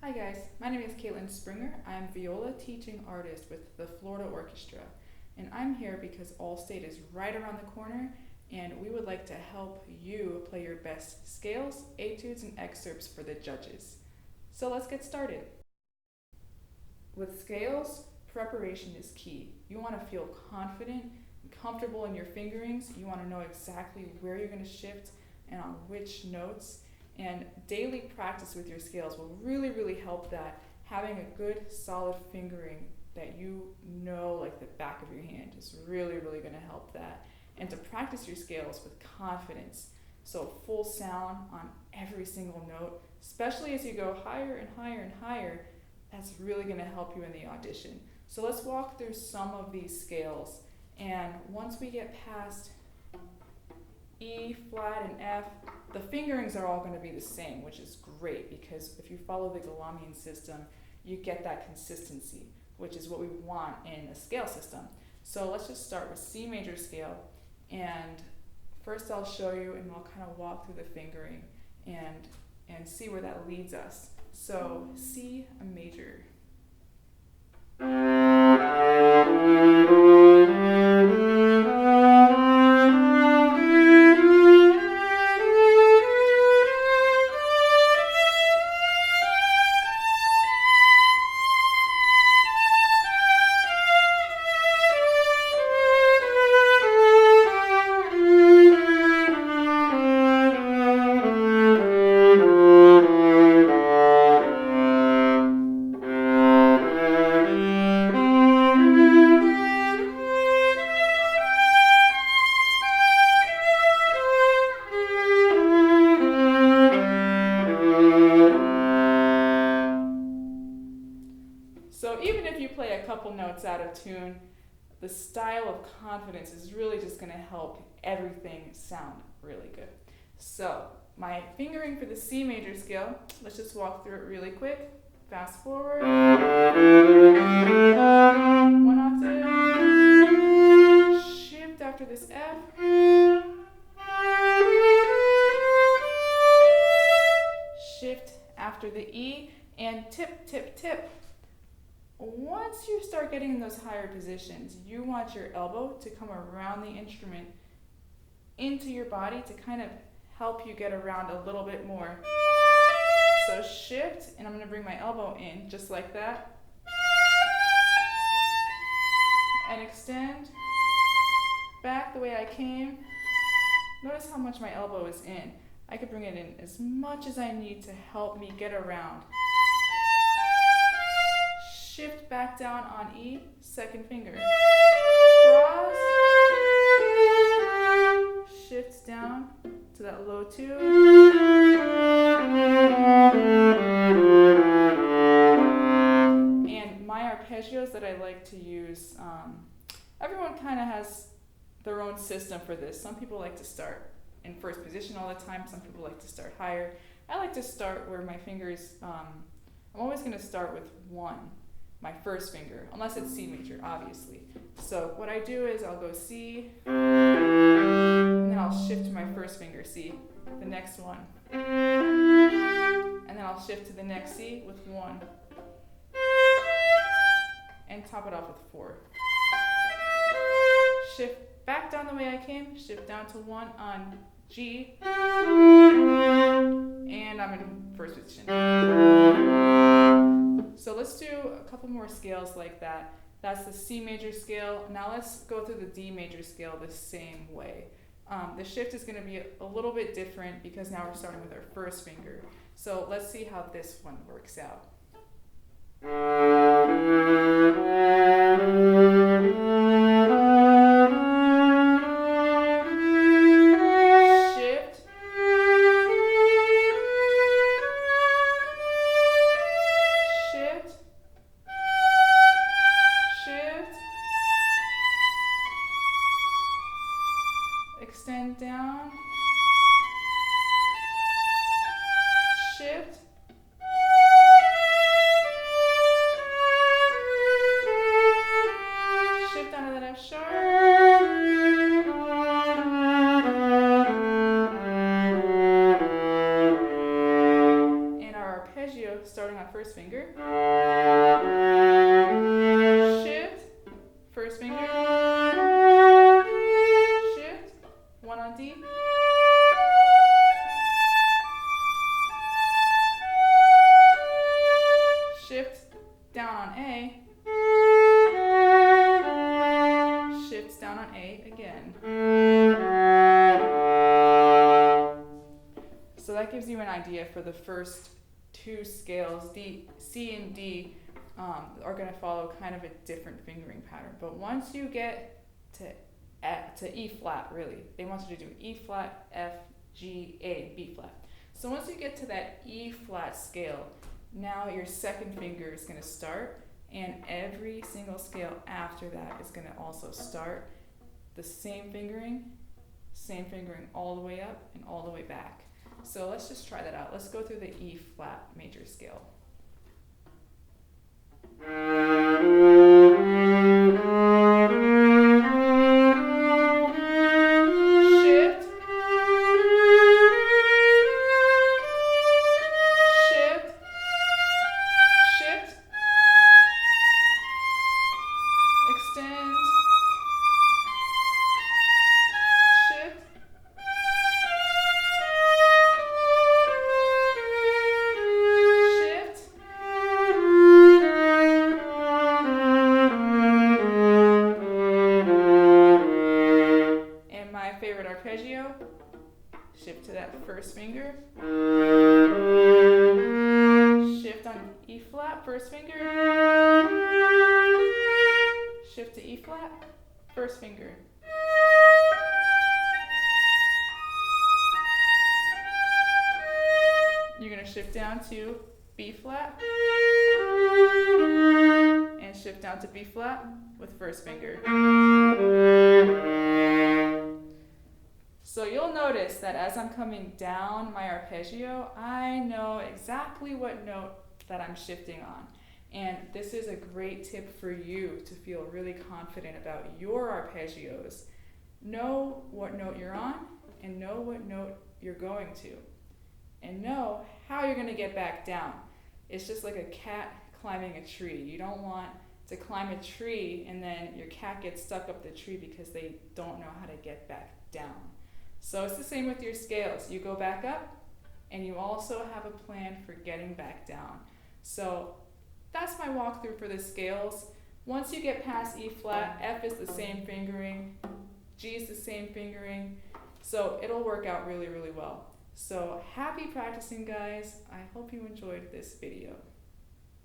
Hi guys, my name is Kaitlin Springer. I'm viola teaching artist with the Florida Orchestra, and I'm here because All-State is right around the corner, and we would like to help you play your best scales, etudes, and excerpts for the judges. So let's get started. With scales, preparation is key. You want to feel confident and comfortable in your fingerings. You want to know exactly where you're going to shift and on which notes. And daily practice with your scales will really help that. Having a good solid fingering that you know like the back of your hand is really going to help that. And to practice your scales with confidence. So full sound on every single note, especially as you go higher and higher, that's really going to help you in the audition. So let's walk through some of these scales. And once we get past E, flat, and F, the fingerings are all going to be the same, which is great because if you follow the Galamian system, you get that consistency, which is what we want in a scale system. So let's just start with C major scale, and first I'll show you and I'll kind of walk through the fingering and see where that leads us. So C major. So even if you play a couple notes out of tune, the style of confidence is really just going to help everything sound really good. So my fingering for the C major scale, let's just walk through it really quick. Fast forward. One octave. Shift after this F. Shift after the E, and tip. Once you start getting in those higher positions, you want your elbow to come around the instrument into your body to kind of help you get around a little bit more. So shift, and I'm going to bring my elbow in just like that. And extend back the way I came. Notice how much my elbow is in. I could bring it in as much as I need to help me get around. Shift back down on E, second finger. Cross. Shift down to that low 2. And my arpeggios that I like to use, everyone kind of has their own system for this. Some people like to start in first position all the time. Some people like to start higher. I like to start where my fingers, I'm always going to start with 1. My first finger, unless it's C major, obviously. So what I do is I'll go C, and then I'll shift to my first finger, C, the next one. And then I'll shift to the next C with 1. And top it off with 4. Shift back down the way I came, shift down to 1 on G, and I'm in first position. So let's do a couple more scales like that. That's the C major scale. Now let's go through the D major scale the same way. The shift is going to be a little bit different because now we're starting with our first finger. So let's see how this one works out. Extend down, shift, arpeggio starting on first finger. Shift, first finger. Shift, one on D. Shift, down on A. Shifts down on A again. So that gives you an idea for the first two scales. C and D are going to follow kind of a different fingering pattern. But once you get to E flat, really, they want you to do E flat, F, G, A, B flat. So once you get to that E flat scale, now your second finger is going to start, and every single scale after that is going to also start the same fingering all the way up and all the way back. So let's just try that out. Let's go through the E flat major scale. Shift. Shift. Shift. Extend. Shift. Shift. And my favorite arpeggio, shift to that first finger. Shift on E flat, first finger. Shift to E flat, first finger. You're going to shift down to B flat and shift down to B flat with first finger. So you'll notice that as I'm coming down my arpeggio, I know exactly what note that I'm shifting on. And this is a great tip for you to feel really confident about your arpeggios. Know what note you're on and know what note you're going to. And know how you're going to get back down. It's just like a cat climbing a tree. You don't want to climb a tree and then your cat gets stuck up the tree because they don't know how to get back down. So it's the same with your scales. You go back up and you also have a plan for getting back down. So that's my walkthrough for the scales. Once you get past E flat, F is the same fingering, G is the same fingering, so it'll work out really, really well. So happy practicing, guys. I hope you enjoyed this video.